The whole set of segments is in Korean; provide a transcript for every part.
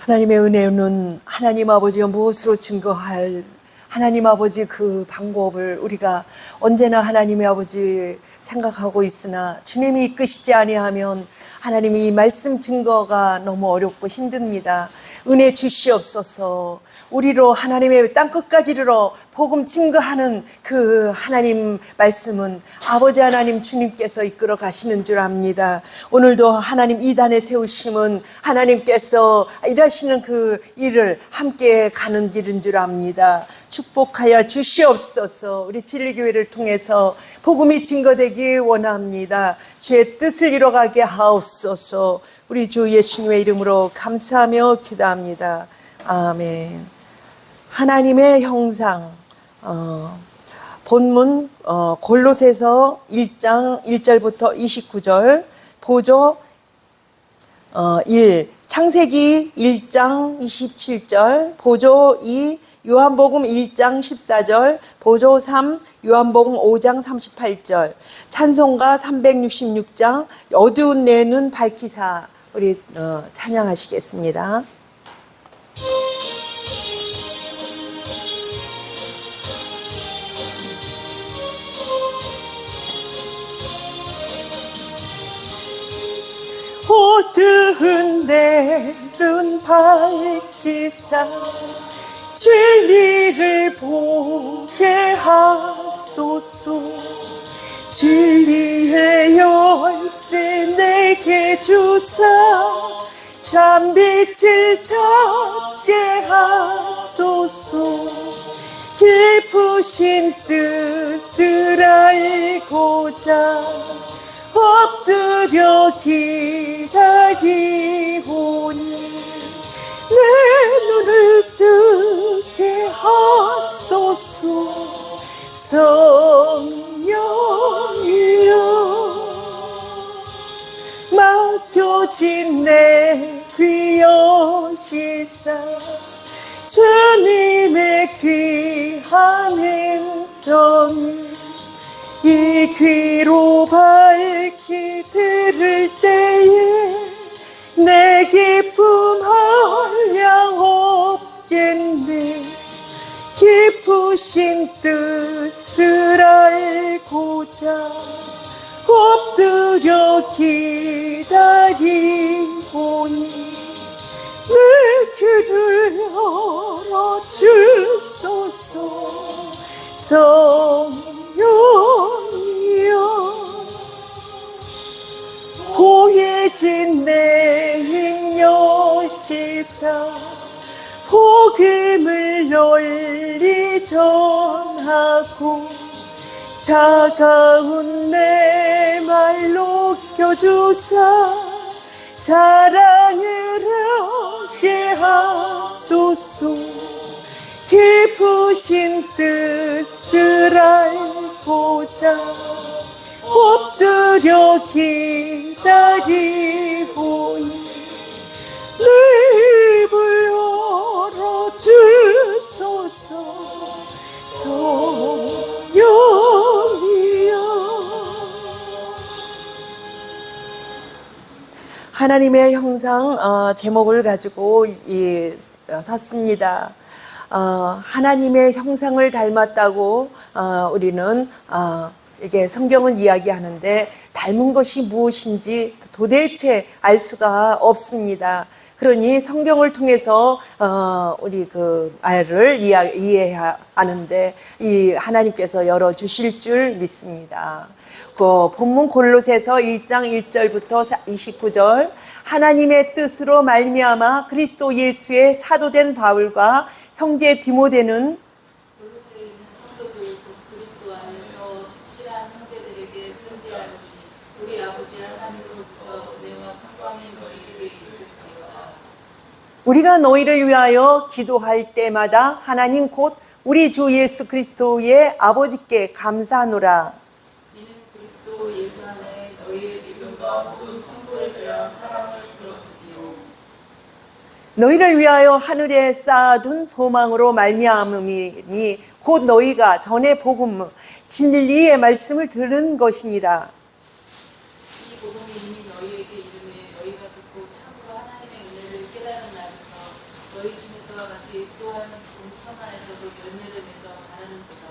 하나님의 은혜는 하나님 아버지가 무엇으로 증거할 하나님 아버지 그 방법을 우리가 언제나 하나님의 아버지 생각하고 있으나 주님이 이끄시지 아니하면 하나님이 이 말씀 증거가 너무 어렵고 힘듭니다. 은혜 주시옵소서. 우리로 하나님의 땅끝까지 이르러 복음 증거하는 그 하나님 말씀은 아버지 하나님 주님께서 이끌어 가시는 줄 압니다. 오늘도 하나님 이단에 세우심은 하나님께서 일하시는 그 일을 함께 가는 길인 줄 압니다. 축복하여 주시옵소서. 우리 진리교회를 통해서 복음이 증거되기 원합니다. 주의 뜻을 이뤄가게 하옵소서. 우리 주 예수님의 이름으로 감사하며 기도합니다. 아멘. 하나님의 형상, 본문 골로새서 1장 1절부터 29절, 보조 1, 창세기 1장 27절, 보조 2, 요한복음 1장 14절, 보조 3, 요한복음 5장 38절, 찬송가 366장, 어두운 내 눈 밝히사. 우리 찬양하시겠습니다. 어두운 내 눈 밝히사 진리를 보게 하소서. 진리의 열쇠 내게 주사 참빛을 찾게 하소서. 깊으신 뜻을 알고자 엎드려 기다리오니 내 눈을 뜨게 하소서. 성령이여 맡겨진 내 귀 여시사 주님의 귀한 음성을 이 귀로 밝히 들을 때에 내 기쁨 한량 없겠네. 깊으신 뜻을 알고자 엎드려 기다리오니 내 귀를 열어주소서. 성령이여 봉해진 내 힘 여시사 복음을 널리 전하고 차가운 내 말 녹여주사 사랑을 얻게 하소서. 깊으신 뜻을 알고자 엎드려 기다리오니 내 입을 열어주소서. 성령이여 하나님의 형상 제목을 가지고 섰습니다. 하나님의 형상을 닮았다고 우리는 이게 성경은 이야기하는데 닮은 것이 무엇인지 도대체 알 수가 없습니다. 그러니 성경을 통해서 우리 그 말을 이해하는데 이 하나님께서 열어주실 줄 믿습니다. 그 본문 골로새서 1장 1절부터 29절, 하나님의 뜻으로 말미암아 그리스도 예수의 사도된 바울과 형제 디모데는 골로새에 있는 성도들 곧 그리스도 안에서 식실한 형제들에게 편지하노니 우리 아버지 하나님으로부터 은혜와 평강이 너희에게 있을지어다. 우리가 너희를 위하여 기도할 때마다 하나님 곧 우리 주 예수 그리스도의 아버지께 감사하노라. 이는 그리스도 예수 안에 너희의 믿음과 모든 성도에 대한 사랑을 들었으며 너희를 위하여 하늘에 쌓아둔 소망으로 말미암음이니 곧 너희가 전에 복음 진리의 말씀을 들은 것이니라. 이 복음이 이미 너희에게 이름에 너희가 듣고 참으로 하나님의 은혜를 깨달은 날부터 너희 중에서와 같이 또한 온 천하에서도 열매를 맺어 자라는 도다.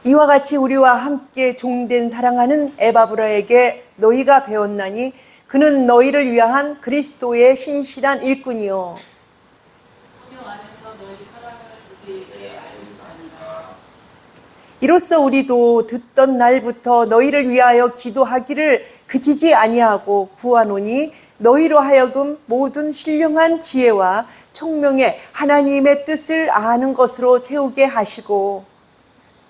이와 같이 우리와 함께 종된 사랑하는 에바브라에게 너희가 배웠나니 그는 너희를 위한 그리스도의 신실한 일꾼이요 성령 안에서 너희 사랑을 우리에게 알린 자니라. 이로써 우리도 듣던 날부터 너희를 위하여 기도하기를 그치지 아니하고 구하노니 너희로 하여금 모든 신령한 지혜와 총명의 하나님의 뜻을 아는 것으로 채우게 하시고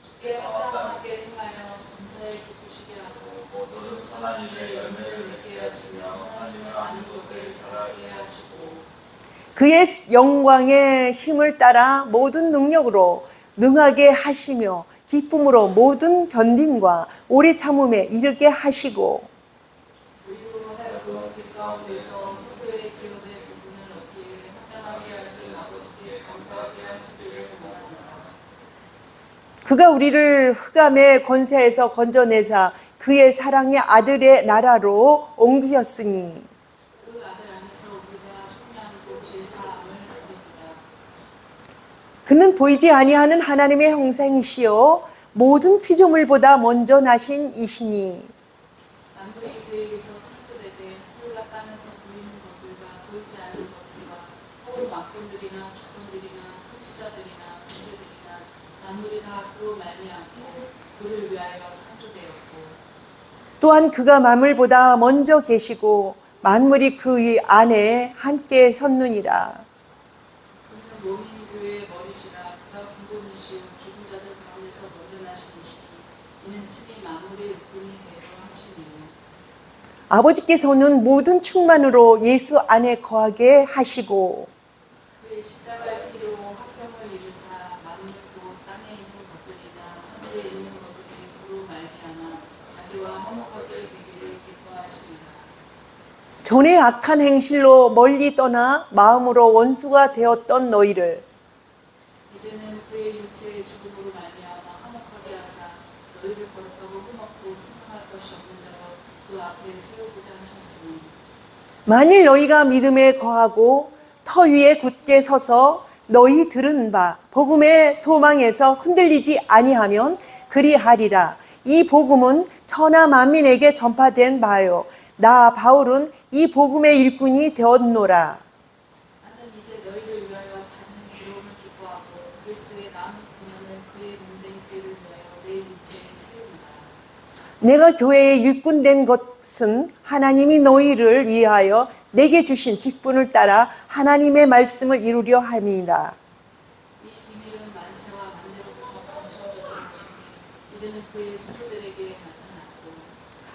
주께 합당하게 행하여 감사에 기쁘시게 하고 모든 선한 일에 열매를 맺게 하시며 하나님을 아는 것을 자라게 하시고 그의 영광의 힘을 따라 모든 능력으로 능하게 하시며 기쁨으로 모든 견딘과 오래 참음에 이르게 하시고 우리로 하여금 빛 가운데서 소교의 기업의 부분을 얻기에 합당하게 하신 아버지께 감사하게 하시기를 원하노라. 그가 우리를 흑암의 권세에서 건져내사 그의 사랑의 아들의 나라로 옮기셨으니 그 아들 안에서 우리가 속량고 죄 사함을 받으리라. 그는 보이지 아니하는 하나님의 형상이시요 모든 피조물보다 먼저 나신 이시니 만물이 그에게서 창조되되 하늘과 땅에서 보이는 것들과 보이지 않는 것들과 혹은 왕권들이나 주권들이나 통치자들이나 권세들이나 만물이 다 그로 말미암고 그를 위하여 창조되었고 또한 그가 만물보다 먼저 계시고 만물이 그 안에 함께 섰느니라. 그는 몸인 교회의 머리시라. 그가 근본이시오 죽은 자들 가운데서 먼저 나신 이시니 이는 친히 만물의 일꾼이 되려 하시니요. 아버지께서는 모든 충만으로 예수 안에 거하게 하시고 그의 십자가의 피로 화평을 이루사 만물 곧 땅에 있는 것들이나 하늘에 있는 것들이 그로 말미암아 자기와 화목하게 되기를 기뻐하시니라. 전에 악한 행실로 멀리 떠나 마음으로 원수가 되었던 너희를 이제는 그의 육체의 죽음으로 말미암아 화목하게 하사 너희를 거룩하고 흠없고 책망할 것이 없는 자로 그 앞에 세우고자 하셨으니 만일 너희가 믿음에 거하고 터 위에 굳게 서서 너희 들은 바 복음의 소망에서 흔들리지 아니하면 그리하리라. 이 복음은 천하 만민에게 전파된 바요 나 바울은 이 복음의 일꾼이 되었노라. 나는 이제 너희를 위하여 받는 기로움을 기뻐하고 그리스도의 남은 고난을 그의 몸된 교회를 위하여 내 육체에 채우리라. 내가 교회의 일꾼 된 것은 하나님이 너희를 위하여 내게 주신 직분을 따라 하나님의 말씀을 이루려 함이라. 이 비밀은 만세와 만대로부터 감추어졌던 것인데 이제는 그의 성도들에게 나타났고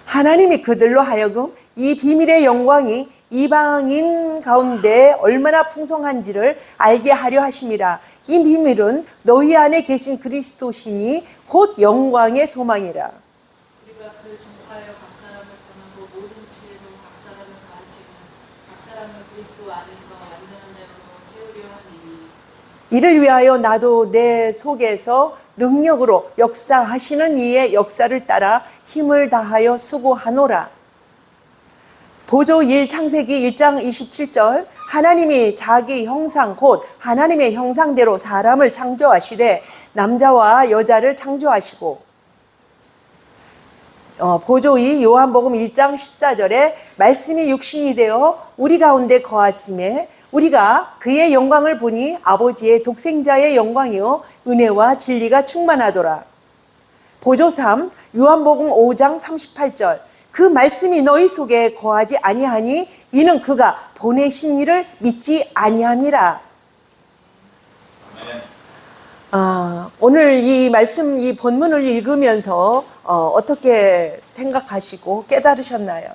하나님이 그들로 하여금 이 비밀의 영광이 이방인 가운데 얼마나 풍성한지를 알게 하려 하심이라. 이 비밀은 너희 안에 계신 그리스도시니 곧 영광의 소망이라. 우리가 그를 전파하여 각 사람을 권하고 모든 지혜로 각 사람을 가르치고 각 사람을 그리스도 안에서 완전한 자로 세우려 하니 이를 위하여 나도 내 속에서 능력으로 역사하시는 이의 역사를 따라 힘을 다하여 수고하노라. 보조 1 창세기 1장 27절 하나님이 자기 형상 곧 하나님의 형상대로 사람을 창조하시되 남자와 여자를 창조하시고 보조 2 요한복음 1장 14절에 말씀이 육신이 되어 우리 가운데 거하심에 우리가 그의 영광을 보니 아버지의 독생자의 영광이요 은혜와 진리가 충만하더라. 보조 3 요한복음 5장 38절 그 말씀이 너희 속에 거하지 아니하니 이는 그가 보내신 이를 믿지 아니함이라. 오늘 이 말씀, 이 본문을 읽으면서 어떻게 생각하시고 깨달으셨나요?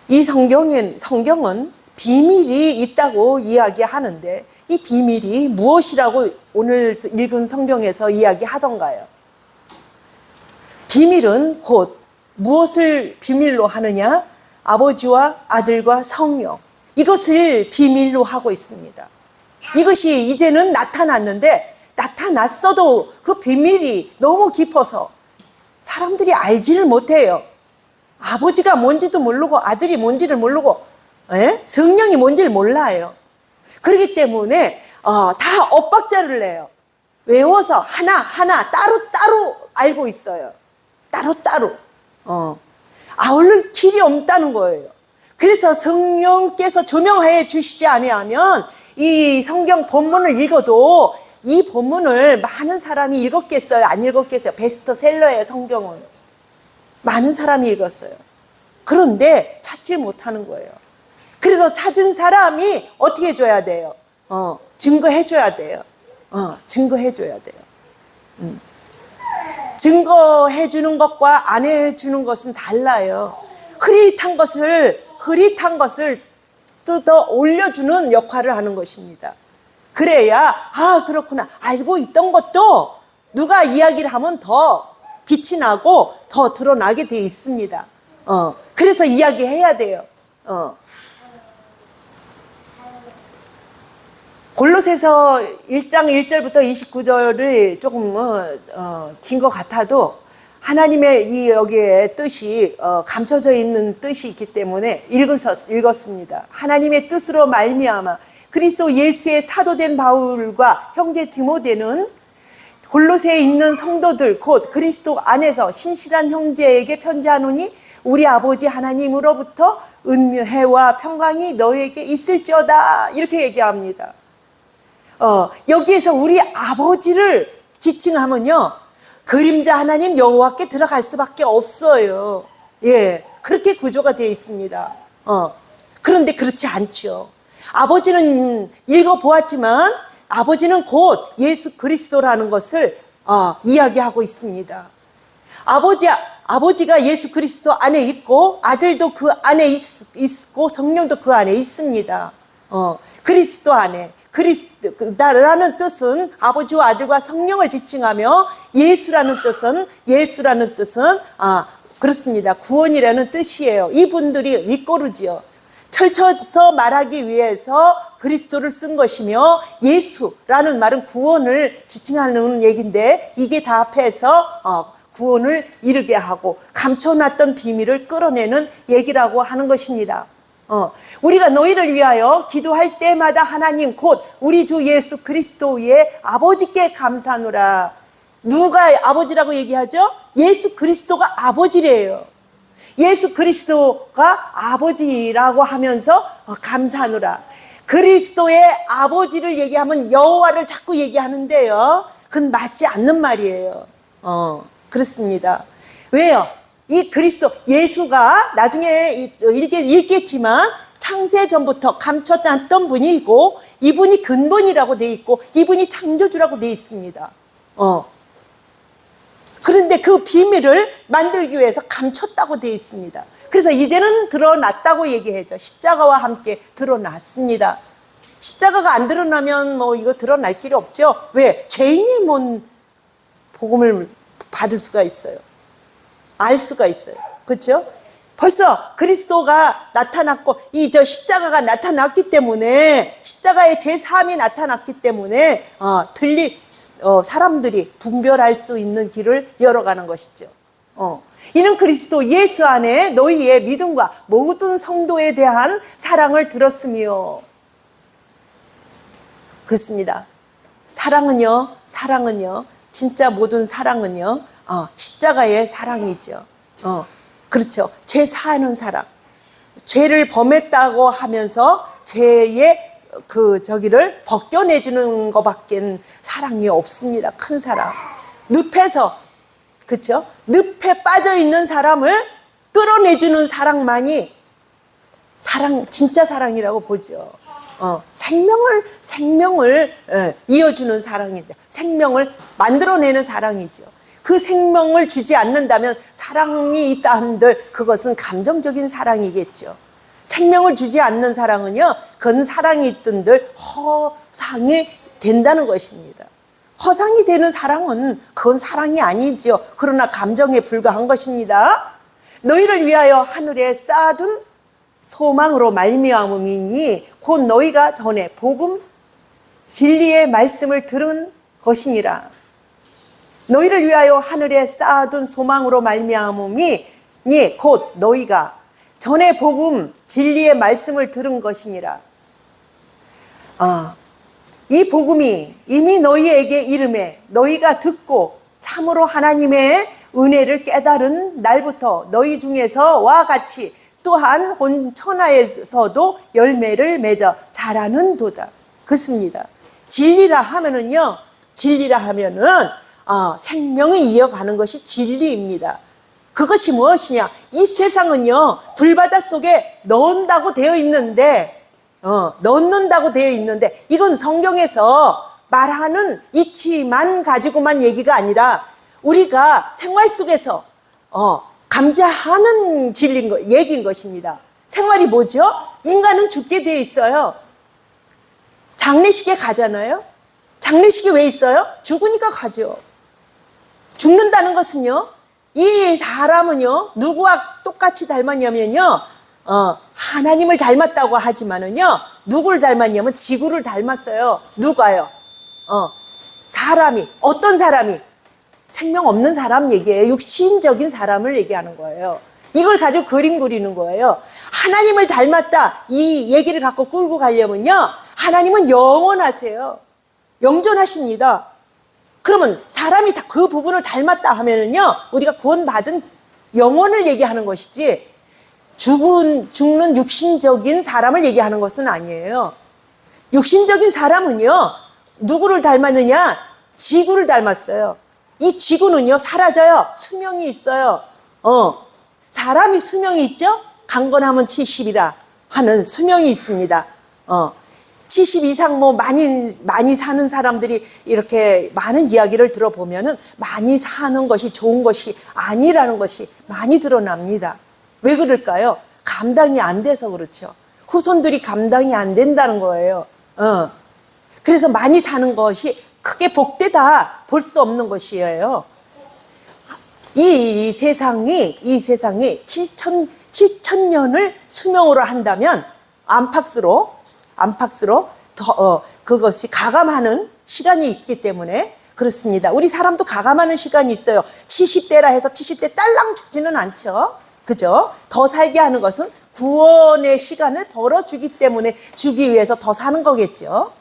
이 성경은 비밀이 있다고 이야기하는데 이 비밀이 무엇이라고 오늘 읽은 성경에서 이야기하던가요? 비밀은 곧 무엇을 비밀로 하느냐? 아버지와 아들과 성령. 이것을 비밀로 하고 있습니다. 이것이 이제는 나타났는데 나타났어도 그 비밀이 너무 깊어서 사람들이 알지를 못해요. 아버지가 뭔지도 모르고 아들이 뭔지를 모르고 예? 성령이 뭔지를 몰라요. 그렇기 때문에 다 엇박자를 내요. 외워서 하나하나 따로따로 알고 있어요. 따로따로. 아울릴 길이 없다는 거예요. 그래서 성령께서 조명하여 주시지 아니하면 이 성경 본문을 읽어도 이 본문을 많은 사람이 읽었겠어요? 안 읽었겠어요? 베스트셀러예요, 성경은. 많은 사람이 읽었어요. 그런데 찾지 못하는 거예요. 그래서 찾은 사람이 어떻게 해줘야 돼요? 증거해줘야 돼요. 증거해줘야 돼요. 증거해주는 것과 안 해주는 것은 달라요. 흐릿한 것을 뜯어 올려주는 역할을 하는 것입니다. 그래야 그렇구나, 알고 있던 것도 누가 이야기를 하면 더 빛이 나고 더 드러나게 돼 있습니다. 그래서 이야기해야 돼요. 골로새서 1장 1절부터 29절이 조금 긴 것 같아도 하나님의 이 여기에 뜻이 감춰져 있는 뜻이 있기 때문에 읽었습니다. 하나님의 뜻으로 말미암아 그리스도 예수의 사도된 바울과 형제 디모데는 골로새에 있는 성도들 곧 그리스도 안에서 신실한 형제에게 편지하노니 우리 아버지 하나님으로부터 은혜와 평강이 너에게 있을지어다, 이렇게 얘기합니다. 여기에서 우리 아버지를 지칭하면요, 그림자 하나님 여호와께 들어갈 수밖에 없어요. 예, 그렇게 구조가 되어 있습니다. 그런데 그렇지 않죠. 아버지는 읽어보았지만 아버지는 곧 예수 그리스도라는 것을 이야기하고 있습니다. 아버지가 예수 그리스도 안에 있고 아들도 그 안에 있고 성령도 그 안에 있습니다. 그리스도 안에 그리스도라는 뜻은 아버지와 아들과 성령을 지칭하며 예수라는 뜻은 그렇습니다. 구원이라는 뜻이에요. 이분들이 리꼬르지요. 펼쳐서 말하기 위해서 그리스도를 쓴 것이며 예수라는 말은 구원을 지칭하는 얘기인데 이게 다 합해서 구원을 이루게 하고 감춰놨던 비밀을 끌어내는 얘기라고 하는 것입니다. 우리가 너희를 위하여 기도할 때마다 하나님 곧 우리 주 예수 그리스도의 아버지께 감사하노라. 누가 아버지라고 얘기하죠? 예수 그리스도가 아버지래요. 예수 그리스도가 아버지라고 하면서 감사하노라. 그리스도의 아버지를 얘기하면 여호와를 자꾸 얘기하는데요, 그건 맞지 않는 말이에요. 그렇습니다. 왜요? 이 그리스도 예수가 나중에 읽겠지만 창세 전부터 감춰놨던 분이고 이분이 근본이라고 돼 있고 이분이 창조주라고 돼 있습니다. 그런데 그 비밀을 만들기 위해서 감췄다고 돼 있습니다. 그래서 이제는 드러났다고 얘기하죠. 십자가와 함께 드러났습니다. 십자가가 안 드러나면 이거 드러날 길이 없죠. 왜? 죄인이 뭔 복음을 받을 수가 있어요. 알 수가 있어요. 그렇죠? 벌써 그리스도가 나타났고 십자가가 나타났기 때문에 십자가의 제3이 나타났기 때문에 사람들이 분별할 수 있는 길을 열어가는 것이죠. 이는 그리스도 예수 안에 너희의 믿음과 모든 성도에 대한 사랑을 들었으며. 그렇습니다. 사랑은요 진짜 모든 사랑은요 십자가의 사랑이죠. 그렇죠. 죄 사하는 사랑. 죄를 범했다고 하면서 죄의 저기를 벗겨내주는 것밖엔 사랑이 없습니다. 큰 사랑. 늪에서, 그렇죠? 늪에 빠져 있는 사람을 끌어내주는 사랑만이 진짜 사랑이라고 보죠. 생명을 이어주는 사랑인데, 생명을 만들어내는 사랑이죠. 그 생명을 주지 않는다면 사랑이 있다 한들 그것은 감정적인 사랑이겠죠. 생명을 주지 않는 사랑은요, 그건 사랑이 있던들 허상이 된다는 것입니다. 허상이 되는 사랑은 그건 사랑이 아니죠. 그러나 감정에 불과한 것입니다. 너희를 위하여 하늘에 쌓아둔 소망으로 말미암음이니 곧 너희가 전에 복음 진리의 말씀을 들은 것이니라. 너희를 위하여 하늘에 쌓아둔 소망으로 말미암음이 곧 너희가 전에 복음 진리의 말씀을 들은 것이니라. 이 복음이 이미 너희에게 이름에 너희가 듣고 참으로 하나님의 은혜를 깨달은 날부터 너희 중에서와 같이 또한 온 천하에서도 열매를 맺어 자라는 도다. 그렇습니다. 진리라 하면은요, 생명을 이어가는 것이 진리입니다. 그것이 무엇이냐? 이 세상은요, 불바다 속에 넣는다고 되어 있는데, 이건 성경에서 말하는 이치만 가지고만 얘기가 아니라 우리가 생활 속에서 감지하는 얘기인 것입니다. 생활이 뭐죠? 인간은 죽게 되어 있어요. 장례식에 가잖아요. 장례식이 왜 있어요? 죽으니까 가죠. 죽는다는 것은요, 이 사람은요, 누구와 똑같이 닮았냐면요, 하나님을 닮았다고 하지만은요, 누구를 닮았냐면 지구를 닮았어요. 누가요? 어떤 사람이? 생명 없는 사람 얘기예요. 육신적인 사람을 얘기하는 거예요. 이걸 가지고 그림 그리는 거예요. 하나님을 닮았다, 이 얘기를 갖고 끌고 가려면요, 하나님은 영원하세요. 영존하십니다. 그러면 사람이 다 그 부분을 닮았다 하면은요, 우리가 구원받은 영혼을 얘기하는 것이지, 죽는 육신적인 사람을 얘기하는 것은 아니에요. 육신적인 사람은요, 누구를 닮았느냐? 지구를 닮았어요. 이 지구는요, 사라져요. 수명이 있어요. 사람이 수명이 있죠? 강건하면 70이라 하는 수명이 있습니다. 70 이상 많이 사는 사람들이 이렇게 많은 이야기를 들어보면은 많이 사는 것이 좋은 것이 아니라는 것이 많이 드러납니다. 왜 그럴까요? 감당이 안 돼서 그렇죠. 후손들이 감당이 안 된다는 거예요. 그래서 많이 사는 것이 크게 복되다 볼 수 없는 것이에요. 이 세상이 7,000년을 수명으로 한다면 안팎으로 그것이 가감하는 시간이 있기 때문에 그렇습니다. 우리 사람도 가감하는 시간이 있어요. 70대라 해서 70대 딸랑 죽지는 않죠. 그죠? 더 살게 하는 것은 구원의 시간을 벌어주기 때문에 주기 위해서 더 사는 거겠죠.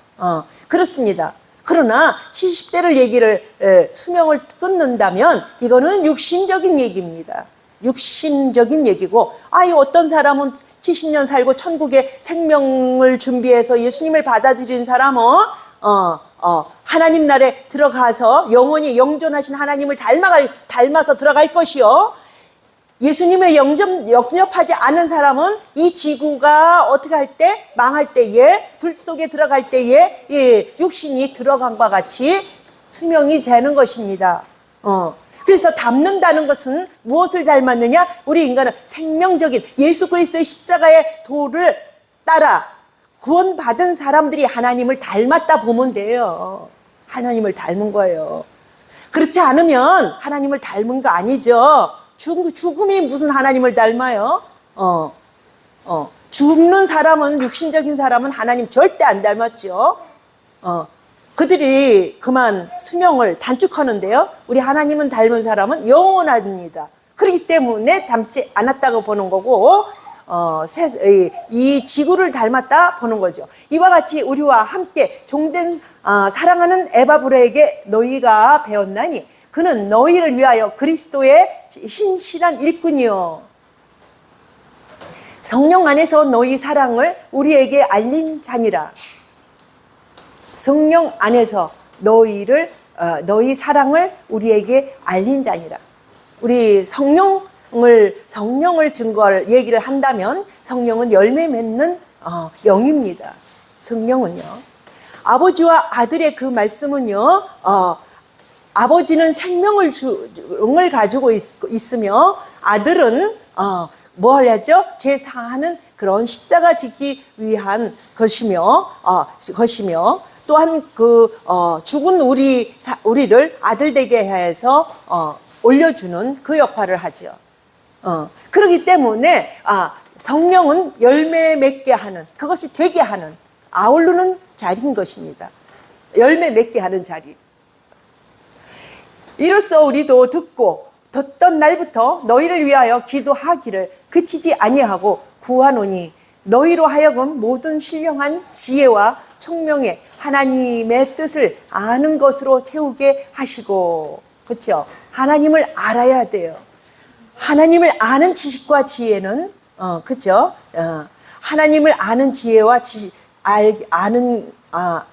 그렇습니다. 그러나 70대를 수명을 끊는다면 이거는 육신적인 얘기입니다. 육신적인 얘기고, 어떤 사람은 70년 살고 천국의 생명을 준비해서 예수님을 받아들인 사람은 하나님 나라에 들어가서 영원히 영존하신 하나님을 닮아서 들어갈 것이요, 예수님을 영접하지 않은 사람은 이 지구가 어떻게 할 때, 망할 때에, 불 속에 들어갈 때에 육신이 들어간 것과 같이 수명이 되는 것입니다. 그래서 닮는다는 것은 무엇을 닮았느냐? 우리 인간은 생명적인 예수 그리스도의 십자가의 도를 따라 구원받은 사람들이 하나님을 닮았다 보면 돼요. 하나님을 닮은 거예요. 그렇지 않으면 하나님을 닮은 거 아니죠. 죽음이 무슨 하나님을 닮아요? 죽는 사람은, 육신적인 사람은 하나님 절대 안 닮았죠. 그들이 그만 수명을 단축하는데요, 우리 하나님은 닮은 사람은 영원합니다. 그렇기 때문에 닮지 않았다고 보는 거고, 이 지구를 닮았다 보는 거죠. 이와 같이 우리와 함께 종된 사랑하는 에바브라에게 너희가 배웠나니 그는 너희를 위하여 그리스도의 신실한 일꾼이요, 성령 안에서 너희 사랑을 우리에게 알린 자니라. 성령 안에서 너희 사랑을 우리에게 알린 자니라. 우리 성령을 증거할 얘기를 한다면 성령은 열매 맺는 영입니다. 성령은요, 아버지와 아들의 그 말씀은요, 아버지는 생명을 가지고 있으며 아들은 뭘 하죠? 제사하는 그런 십자가 지기 위한 것이며 또한 죽은 우리를 아들 되게 해서 올려주는 그 역할을 하죠. 그렇기 때문에 성령은 열매 맺게 하는, 그것이 되게 하는, 아우르는 자리인 것입니다. 열매 맺게 하는 자리. 이로써 우리도 듣던 날부터 너희를 위하여 기도하기를 그치지 아니하고 구하노니 너희로 하여금 모든 신령한 지혜와 총명에 하나님의 뜻을 아는 것으로 채우게 하시고. 그렇죠? 하나님을 알아야 돼요. 하나님을 아는 지식과 지혜는 그렇죠? 하나님을 아는 지혜와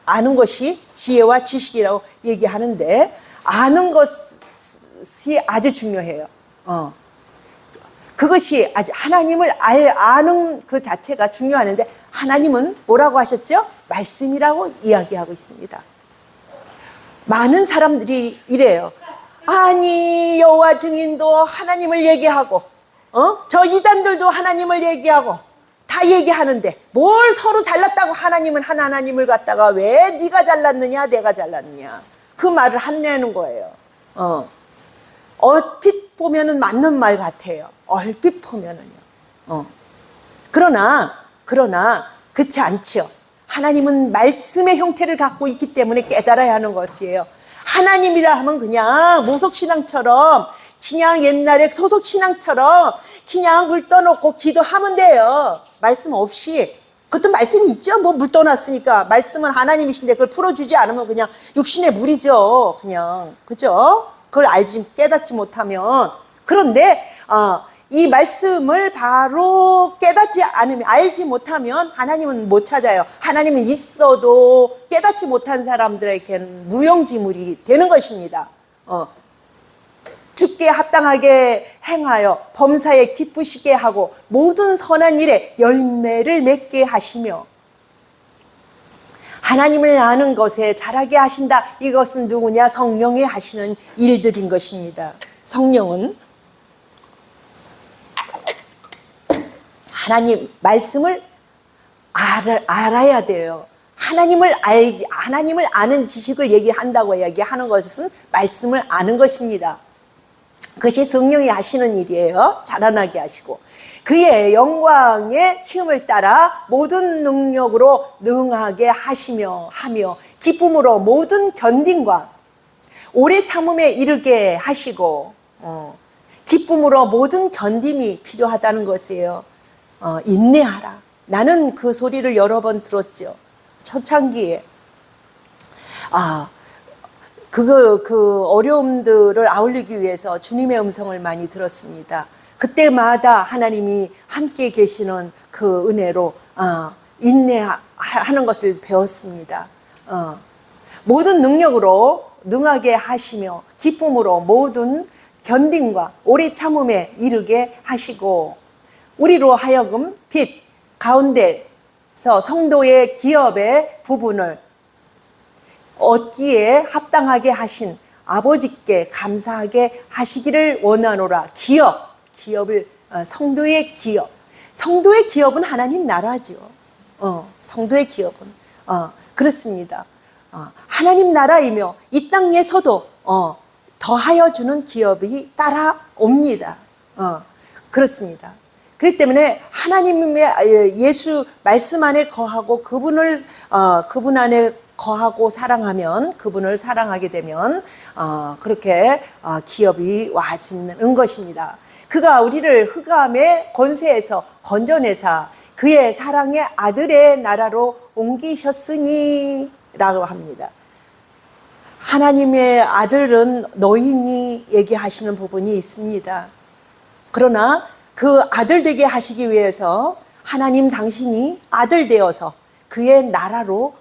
아는 것이 지혜와 지식이라고 얘기하는데, 아는 것이 아주 중요해요. 그것이 아주 하나님을 아는 그 자체가 중요하는데, 하나님은 뭐라고 하셨죠? 말씀이라고 이야기하고 있습니다. 많은 사람들이 이래요. 아니, 여호와 증인도 하나님을 얘기하고, 저 이단들도 하나님을 얘기하고 다 얘기하는데 뭘 서로 잘났다고 하나님은 하나님을 갖다가 왜 네가 잘났느냐 내가 잘났느냐 그 말을 한내는 거예요. 얼핏 보면은 맞는 말 같아요. 얼핏 보면은요. 그러나 그렇지 않지요. 하나님은 말씀의 형태를 갖고 있기 때문에 깨달아야 하는 것이에요. 하나님이라 하면 그냥 무속신앙처럼, 그냥 옛날에 소속신앙처럼 그냥 물 떠놓고 기도하면 돼요. 말씀 없이. 그것도 말씀이 있죠. 뭐 물 떠났으니까. 말씀은 하나님이신데 그걸 풀어주지 않으면 그냥 육신의 물이죠. 그냥. 그죠? 그걸 깨닫지 못하면. 그런데 이 말씀을 바로 깨닫지 않으면, 알지 못하면 하나님은 못 찾아요. 하나님은 있어도 깨닫지 못한 사람들에게는 무용지물이 되는 것입니다. 주께 합당하게 행하여 범사에 기쁘시게 하고 모든 선한 일에 열매를 맺게 하시며, 하나님을 아는 것에 자라게 하신다. 이것은 누구냐? 성령이 하시는 일들인 것입니다. 성령은 하나님 말씀을 알아야 돼요. 하나님을 아는 지식을 얘기한다고 얘기하는 것은 말씀을 아는 것입니다. 그것이 성령이 하시는 일이에요. 자라나게 하시고 그의 영광의 힘을 따라 모든 능력으로 능하게 하며 기쁨으로 모든 견딘과 오래 참음에 이르게 하시고, 기쁨으로 모든 견딤이 필요하다는 것이에요. 인내하라. 나는 그 소리를 여러 번 들었죠. 초창기에. 그 어려움들을 아울리기 위해서 주님의 음성을 많이 들었습니다. 그때마다 하나님이 함께 계시는 그 은혜로 인내하는 것을 배웠습니다. 모든 능력으로 능하게 하시며 기쁨으로 모든 견딤과 오래 참음에 이르게 하시고, 우리로 하여금 빛 가운데서 성도의 기업의 부분을 얻기에 합당하게 하신 아버지께 감사하게 하시기를 원하노라. 기업을 성도의 기업은 하나님 나라죠. 성도의 기업은 그렇습니다. 하나님 나라이며 이 땅에서도 더하여 주는 기업이 따라옵니다. 그렇습니다. 그렇기 때문에 하나님의 예수 말씀 안에 거하고 그분 안에 거하고 사랑하면, 그분을 사랑하게 되면 그렇게 기업이 와지는 것입니다. 그가 우리를 흑암의 권세에서 건져내사 그의 사랑의 아들의 나라로 옮기셨으니 라고 합니다. 하나님의 아들은 노인이 얘기하시는 부분이 있습니다. 그러나 그 아들 되게 하시기 위해서 하나님 당신이 아들 되어서 그의 나라로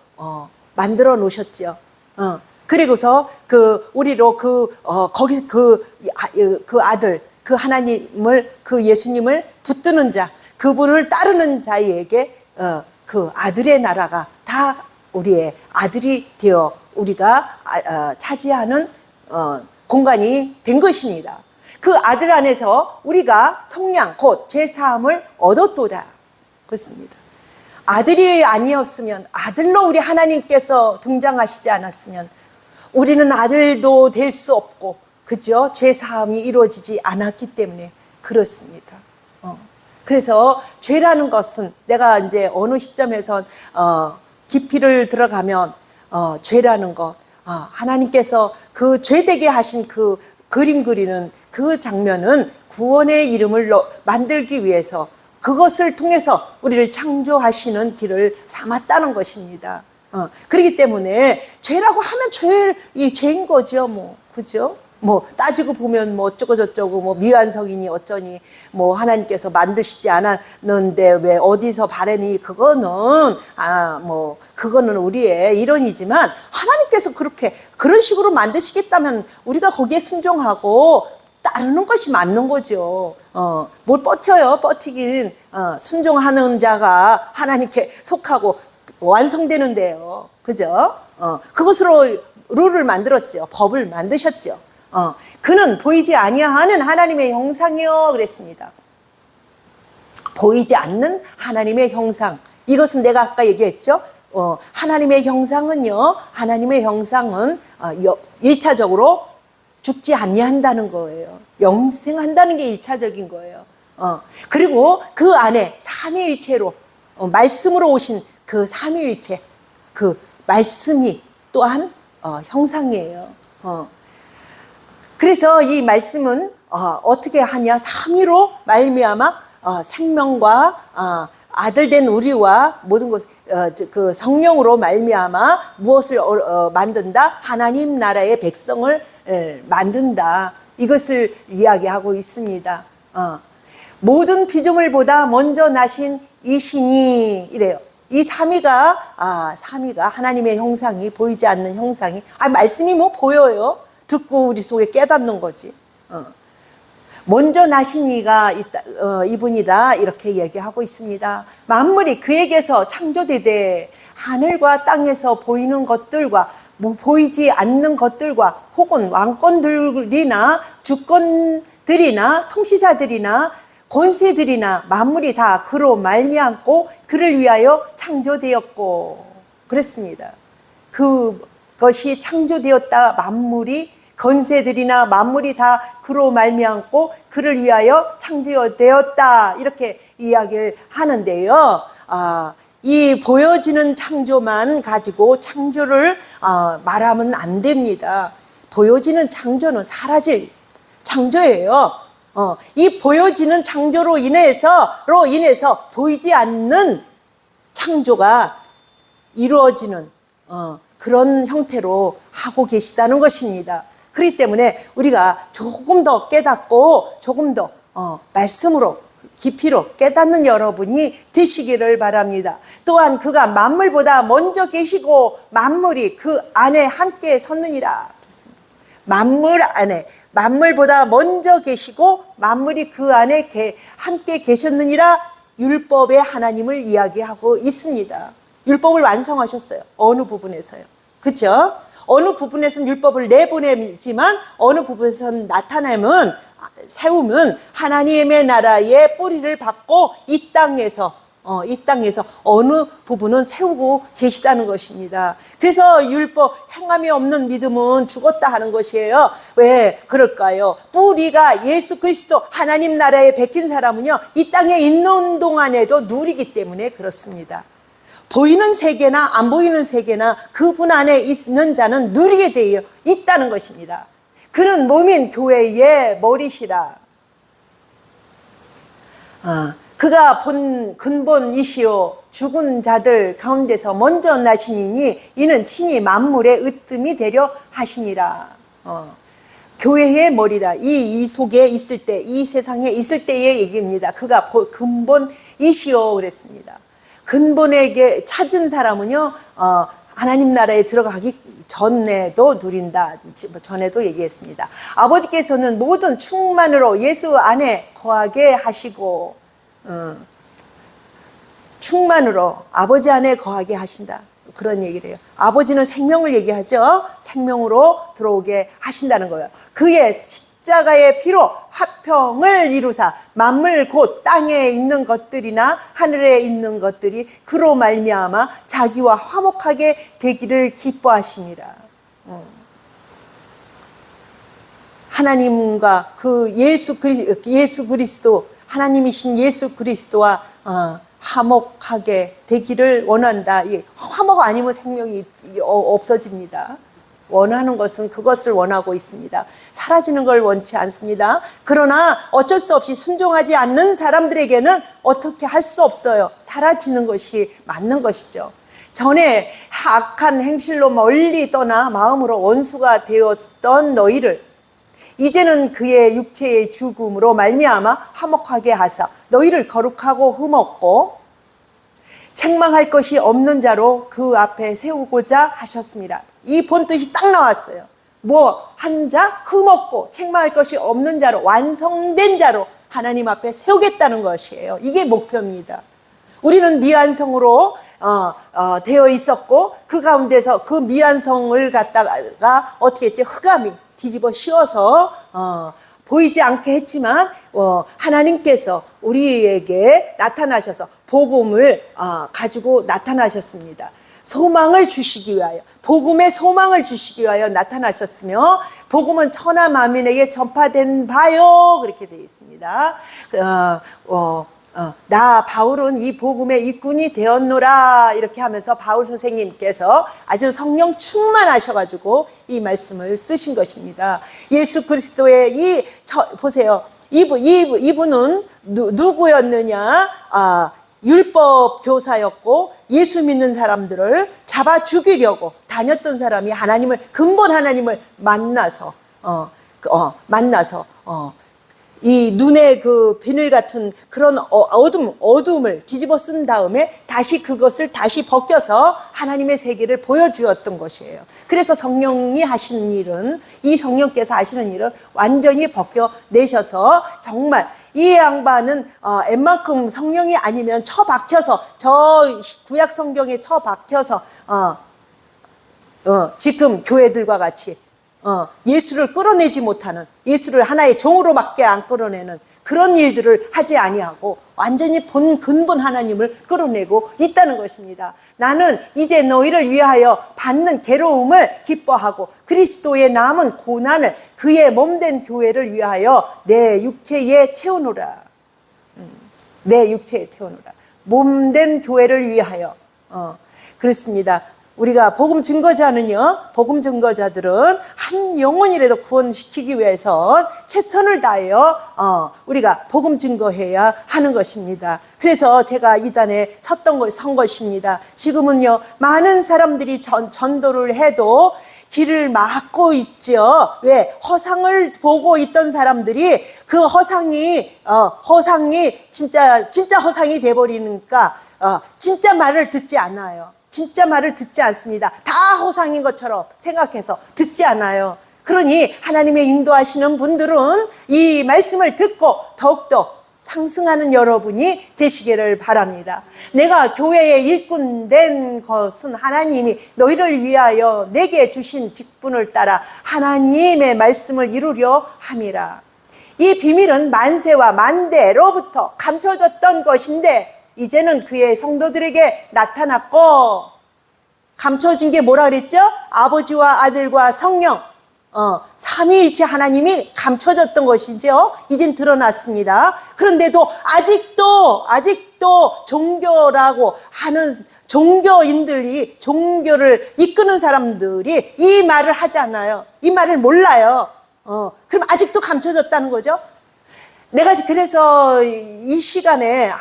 만들어 놓으셨죠. 그리고서 우리로 거기 그 아들, 그 하나님을, 그 예수님을 붙드는 자, 그분을 따르는 자에게 그 아들의 나라가 다 우리의 아들이 되어 우리가 차지하는 공간이 된 것입니다. 그 아들 안에서 우리가 속량 곧 죄사함을 얻었도다. 그렇습니다. 아들이 아니었으면, 아들로 우리 하나님께서 등장하시지 않았으면 우리는 아들도 될 수 없고, 그죠? 죄사함이 이루어지지 않았기 때문에 그렇습니다. 그래서 죄라는 것은 내가 이제 어느 시점에선 깊이를 들어가면 죄라는 것, 하나님께서 그 죄되게 하신 그 그림 그리는 그 장면은 구원의 이름을 만들기 위해서 그것을 통해서 우리를 창조하시는 길을 삼았다는 것입니다. 그렇기 때문에 죄라고 하면 죄인 거죠, 뭐. 그죠? 뭐, 따지고 보면 뭐 어쩌고저쩌고 뭐 미완성이니 어쩌니 뭐 하나님께서 만드시지 않았는데 왜 어디서 바래니 그거는, 그거는 우리의 이론이지만 하나님께서 그런 식으로 만드시겠다면 우리가 거기에 순종하고 따르는 것이 맞는 거죠. 뭘 버티긴, 순종하는 자가 하나님께 속하고 완성되는데요. 그죠? 그것으로 룰을 만들었죠. 법을 만드셨죠. 그는 보이지 아니하는 하나님의 형상이요 그랬습니다. 보이지 않는 하나님의 형상. 이것은 내가 아까 얘기했죠. 하나님의 형상은요. 하나님의 형상은 1차적으로 죽지 아니한다는 거예요. 영생한다는 게 1차적인 거예요. 그리고 그 안에 삼위일체로 말씀으로 오신 그 삼위일체, 그 말씀이 또한 형상이에요. 그래서 이 말씀은 어떻게 하냐? 삼위로 말미암아 생명과 아들된 우리와 모든 것, 그 성령으로 말미암아 무엇을 만든다? 하나님 나라의 백성을 만든다. 이것을 이야기하고 있습니다. 모든 피조물보다 먼저 나신 이 신이 이래요. 이 삼위가 하나님의 형상이, 보이지 않는 형상이, 말씀이 뭐 보여요? 듣고 우리 속에 깨닫는 거지. 먼저 나신 이가 이분이다 이렇게 얘기하고 있습니다. 만물이 그에게서 창조되되 하늘과 땅에서 보이는 것들과 보이지 않는 것들과 혹은 왕권들이나 주권들이나 통치자들이나 권세들이나 만물이 다 그로 말미암고 그를 위하여 창조되었고 그랬습니다. 그것이 창조되었다. 만물이 권세들이나 만물이 다 그로 말미암고 그를 위하여 창조되었다. 이렇게 이야기를 하는데요. 이 보여지는 창조만 가지고 창조를 말하면 안 됩니다. 보여지는 창조는 사라질 창조예요. 이 보여지는 창조로 인해서 보이지 않는 창조가 이루어지는 그런 형태로 하고 계시다는 것입니다. 그렇기 때문에 우리가 조금 더 깨닫고 조금 더 말씀으로 깊이로 깨닫는 여러분이 되시기를 바랍니다. 또한 그가 만물보다 먼저 계시고 만물이 그 안에 함께 섰느니라. 만물보다 먼저 계시고 만물이 그 안에 함께 계셨느니라. 율법의 하나님을 이야기하고 있습니다. 율법을 완성하셨어요. 어느 부분에서요. 그렇죠? 어느 부분에서는 율법을 내보내지만 어느 부분에서는 세우면 하나님의 나라의 뿌리를 받고 이 땅에서 어느 부분은 세우고 계시다는 것입니다. 그래서 율법 행함이 없는 믿음은 죽었다 하는 것이에요. 왜 그럴까요? 뿌리가 예수 그리스도 하나님 나라에 베낀 사람은요 이 땅에 있는 동안에도 누리기 때문에 그렇습니다. 보이는 세계나 안 보이는 세계나 그분 안에 있는 자는 누리게 되어 있다는 것입니다. 그는 몸인 교회의 머리시라. 그가 본 근본이시요 죽은 자들 가운데서 먼저 나시니니 이는 친히 만물의 으뜸이 되려 하시니라. 교회의 머리다. 이 속에 있을 때, 이 세상에 있을 때의 얘기입니다. 그가 근본이시요 그랬습니다. 근본에게 찾은 사람은요 하나님 나라에 들어가기 전에도 누린다. 전에도 얘기했습니다. 아버지께서는 모든 충만으로 예수 안에 거하게 하시고 충만으로 아버지 안에 거하게 하신다. 그런 얘기를 해요. 아버지는 생명을 얘기하죠. 생명으로 들어오게 하신다는 거예요. 그의 십자가의 피로 화평을 이루사 만물 곧 땅에 있는 것들이나 하늘에 있는 것들이 그로 말미암아 자기와 화목하게 되기를 기뻐하시니라. 하나님과 그 예수 그리스도 하나님이신 예수 그리스도와 화목하게 되기를 원한다. 화목 아니면 생명이 없어집니다. 원하는 것은 그것을 원하고 있습니다. 사라지는 걸 원치 않습니다. 그러나 어쩔 수 없이 순종하지 않는 사람들에게는 어떻게 할 수 없어요. 사라지는 것이 맞는 것이죠. 전에 악한 행실로 멀리 떠나 마음으로 원수가 되었던 너희를 이제는 그의 육체의 죽음으로 말미암아 화목하게 하사 너희를 거룩하고 흠없고 책망할 것이 없는 자로 그 앞에 세우고자 하셨습니다. 이 본뜻이 딱 나왔어요. 한 자 흠없고 책망할 것이 없는 자로, 완성된 자로 하나님 앞에 세우겠다는 것이에요. 이게 목표입니다. 우리는 미완성으로 되어 있었고 그 가운데서 그 미완성을 갖다가 어떻게 했지? 흑암이 뒤집어 씌워서 보이지 않게 했지만 하나님께서 우리에게 나타나셔서 복음을 가지고 나타나셨습니다. 소망을 주시기 위하여, 복음의 소망을 주시기 위하여 나타나셨으며 복음은 천하 만민에게 전파된 바요, 그렇게 되어 있습니다. 나 바울은 이 복음의 일꾼이 되었노라, 이렇게 하면서 바울 선생님께서 아주 성령 충만하셔가지고 이 말씀을 쓰신 것입니다. 예수 그리스도의 보세요. 이분은 누구였느냐? 율법 교사였고 예수 믿는 사람들을 잡아 죽이려고 다녔던 사람이 근본 하나님을 만나서 이 눈에 그 비늘 같은 그런 어둠을 뒤집어 쓴 다음에 다시 벗겨서 하나님의 세계를 보여주었던 것이에요. 그래서 성령이 하시는 일은, 이 성령께서 하시는 일은 완전히 벗겨내셔서 정말 이 양반은 웬만큼 성령이 아니면 처박혀서, 저 구약 성경에 처박혀서 지금 교회들과 같이 예수를 끌어내지 못하는, 예수를 하나의 종으로밖에 안 끌어내는 그런 일들을 하지 아니하고 완전히 근본 하나님을 끌어내고 있다는 것입니다. 나는 이제 너희를 위하여 받는 괴로움을 기뻐하고 그리스도의 남은 고난을 그의 몸된 교회를 위하여 내 육체에 채우노라. 내 육체에 태우노라. 몸된 교회를 위하여. 그렇습니다. 우리가 복음 증거자들은 한 영혼이라도 구원시키기 위해서 최선을 다하여 우리가 복음 증거해야 하는 것입니다. 그래서 제가 이단에 선 것입니다. 지금은요, 많은 사람들이 전도를 해도 길을 막고 있죠. 왜? 허상을 보고 있던 사람들이 그 허상이 진짜 허상이 돼버리니까 진짜 말을 듣지 않아요. 진짜 말을 듣지 않습니다. 다 허상인 것처럼 생각해서 듣지 않아요. 그러니 하나님의 인도하시는 분들은 이 말씀을 듣고 더욱더 상승하는 여러분이 되시기를 바랍니다. 내가 교회의 일꾼 된 것은 하나님이 너희를 위하여 내게 주신 직분을 따라 하나님의 말씀을 이루려 함이라. 이 비밀은 만세와 만대로부터 감춰졌던 것인데 이제는 그의 성도들에게 나타났고, 감춰진 게 뭐라 그랬죠? 아버지와 아들과 성령, 삼위일체 하나님이 감춰졌던 것이죠. 이젠 드러났습니다. 그런데도 아직도 종교라고 하는 종교인들이, 종교를 이끄는 사람들이 이 말을 하지 않아요. 이 말을 몰라요. 그럼 아직도 감춰졌다는 거죠. 내가 그래서 이 시간에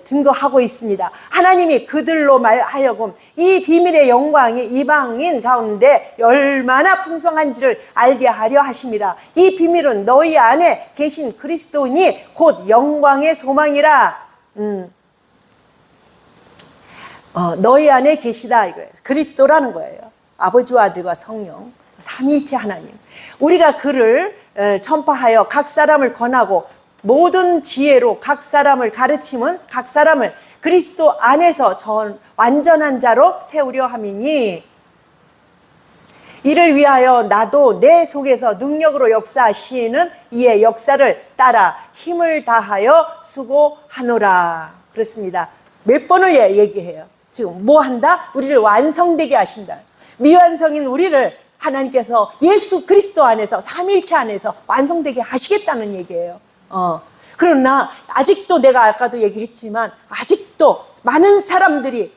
증거하고 있습니다. 하나님이 그들로 말하여금 이 비밀의 영광이 이방인 가운데 얼마나 풍성한지를 알게 하려 하십니다. 이 비밀은 너희 안에 계신 그리스도인이 곧 영광의 소망이라. 너희 안에 계시다 이거예요. 그리스도라는 거예요. 아버지와 아들과 성령, 삼위일체 하나님. 우리가 그를 전파하여 각 사람을 권하고 모든 지혜로 각 사람을 가르침은 각 사람을 그리스도 안에서 완전한 자로 세우려 함이니, 이를 위하여 나도 내 속에서 능력으로 역사하시는 이의 역사를 따라 힘을 다하여 수고하노라. 그렇습니다. 몇 번을 얘기해요. 지금 뭐 한다? 우리를 완성되게 하신다. 미완성인 우리를 하나님께서 예수 그리스도 안에서, 삼위일체 안에서 완성되게 하시겠다는 얘기예요. 그러나 아직도 내가 아까도 얘기했지만 아직도 많은 사람들이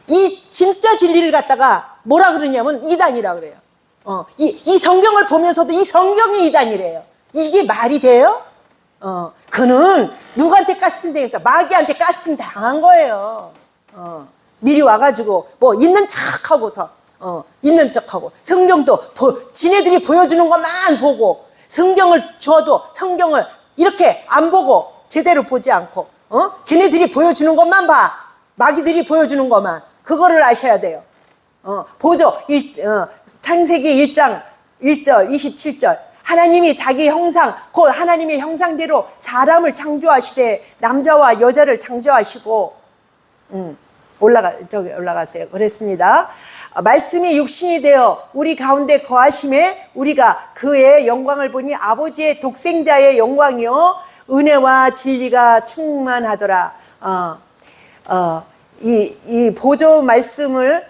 이 진짜 진리를 갖다가 뭐라 그러냐면 이단이라 그래요. 이 성경을 보면서도 이 성경이 이단이래요. 이게 말이 돼요? 그는 누구한테 가스팅 당해서 마귀한테 가스팅 당한 거예요. 미리 와가지고 뭐 있는 척하고서 있는 척하고 성경도 지네들이 보여주는 것만 보고 성경을 줘도 성경을 이렇게 안 보고 제대로 보지 않고 걔네들이 보여주는 것만 봐. 마귀들이 보여주는 것만 그거를 아셔야 돼요. 보죠. 창세기 1장 1절 27절 하나님이 자기 형상 곧 하나님의 형상대로 사람을 창조하시되 남자와 여자를 창조하시고 올라가세요. 그랬습니다. 말씀이 육신이 되어 우리 가운데 거하심에 우리가 그의 영광을 보니 아버지의 독생자의 영광이요 은혜와 진리가 충만하더라. 이 보조 말씀을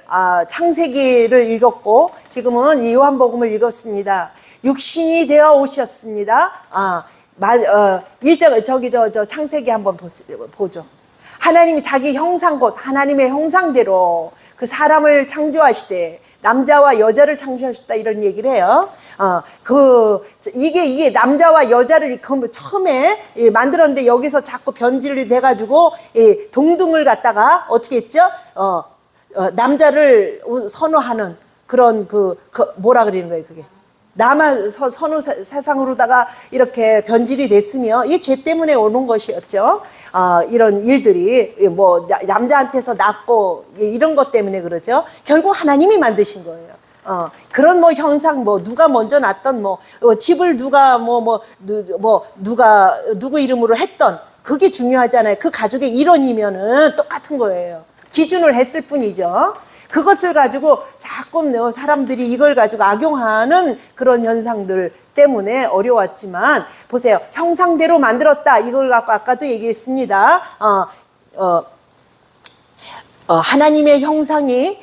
창세기를 읽었고 지금은 요한복음을 읽었습니다. 육신이 되어 오셨습니다. 창세기 한번 보죠. 하나님이 자기 형상 곧 하나님의 형상대로 그 사람을 창조하시되 남자와 여자를 창조하셨다 이런 얘기를 해요. 이게 남자와 여자를 처음에 만들었는데 여기서 자꾸 변질이 돼가지고 동등을 갖다가 어떻게 했죠? 남자를 선호하는 그런 뭐라 그러는 거예요, 그게. 나만 선호 세상으로다가 이렇게 변질이 됐으며 이 죄 때문에 오는 것이었죠. 이런 일들이 뭐 남자한테서 낳고 이런 것 때문에 그러죠. 결국 하나님이 만드신 거예요. 그런 뭐 형상 누가 먼저 낳던 집을 누가 누가 누구 이름으로 했던 그게 중요하잖아요. 그 가족의 일원이면은 똑같은 거예요. 기준을 했을 뿐이죠. 그것을 가지고 자꾸 사람들이 이걸 가지고 악용하는 그런 현상들 때문에 어려웠지만 보세요. 형상대로 만들었다. 이걸 갖고 아까도 얘기했습니다. 하나님의 형상이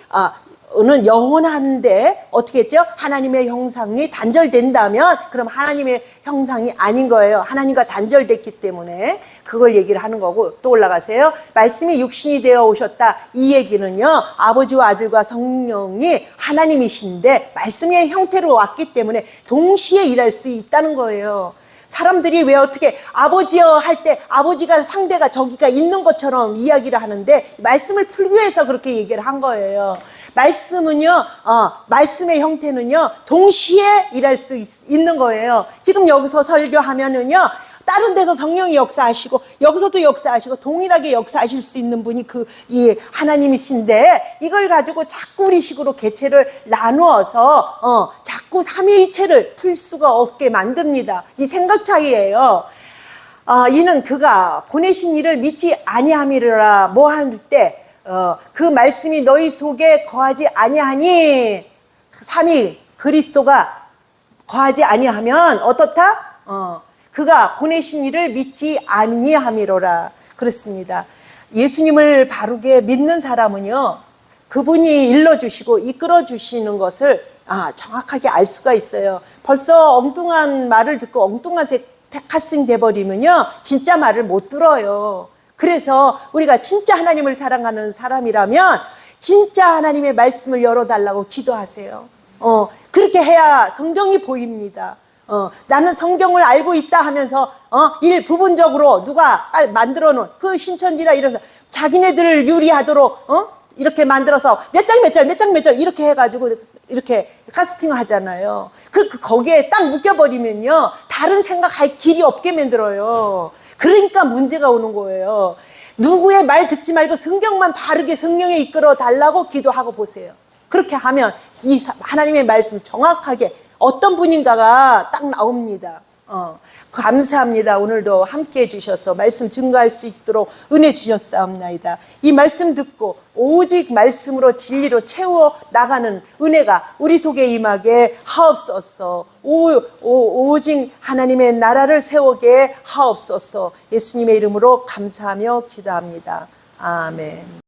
는 영원한데 어떻게 했죠? 하나님의 형상이 단절된다면 그럼 하나님의 형상이 아닌 거예요. 하나님과 단절됐기 때문에 그걸 얘기를 하는 거고 또 올라가세요. 말씀이 육신이 되어 오셨다. 이 얘기는요. 아버지와 아들과 성령이 하나님이신데 말씀의 형태로 왔기 때문에 동시에 일할 수 있다는 거예요. 사람들이 왜 어떻게 아버지여 할 때 아버지가 상대가 저기가 있는 것처럼 이야기를 하는데 말씀을 풀기 위해서 그렇게 얘기를 한 거예요. 말씀은요, 말씀의 형태는요, 동시에 일할 수 있는 거예요. 지금 여기서 설교하면은요, 다른 데서 성령이 역사하시고 여기서도 역사하시고 동일하게 역사하실 수 있는 분이 이 하나님이신데 이걸 가지고 자꾸 우리식으로 개체를 나누어서 자꾸 삼위일체를 풀 수가 없게 만듭니다. 이 생각 차이예요. 이는 그가 보내신 이를 믿지 아니함이라 뭐 할 때 그 말씀이 너희 속에 거하지 아니하니 삼위 그리스도가 거하지 아니하면 어떻다? 그가 보내신 이를 믿지 아니함이로라. 그렇습니다. 예수님을 바르게 믿는 사람은요, 그분이 일러주시고 이끌어주시는 것을 정확하게 알 수가 있어요. 벌써 엉뚱한 말을 듣고 엉뚱한 카스팅 돼버리면요, 진짜 말을 못 들어요. 그래서 우리가 진짜 하나님을 사랑하는 사람이라면 진짜 하나님의 말씀을 열어달라고 기도하세요. 그렇게 해야 성경이 보입니다. 나는 성경을 알고 있다 하면서 부분적으로 누가 만들어 놓은 그 신천지라 이래서 자기네들을 유리하도록 이렇게 만들어서 몇 장 이렇게 해가지고 이렇게 카스팅 하잖아요. 거기에 딱 묶여버리면요, 다른 생각할 길이 없게 만들어요. 그러니까 문제가 오는 거예요. 누구의 말 듣지 말고 성경만 바르게 성령에 이끌어 달라고 기도하고 보세요. 그렇게 하면 이 하나님의 말씀 정확하게 어떤 분인가가 딱 나옵니다. 감사합니다. 오늘도 함께 해주셔서 말씀 증거할 수 있도록 은혜 주셨사옵나이다. 이 말씀 듣고 오직 말씀으로 진리로 채워 나가는 은혜가 우리 속에 임하게 하옵소서. 오직 하나님의 나라를 세우게 하옵소서. 예수님의 이름으로 감사하며 기도합니다. 아멘.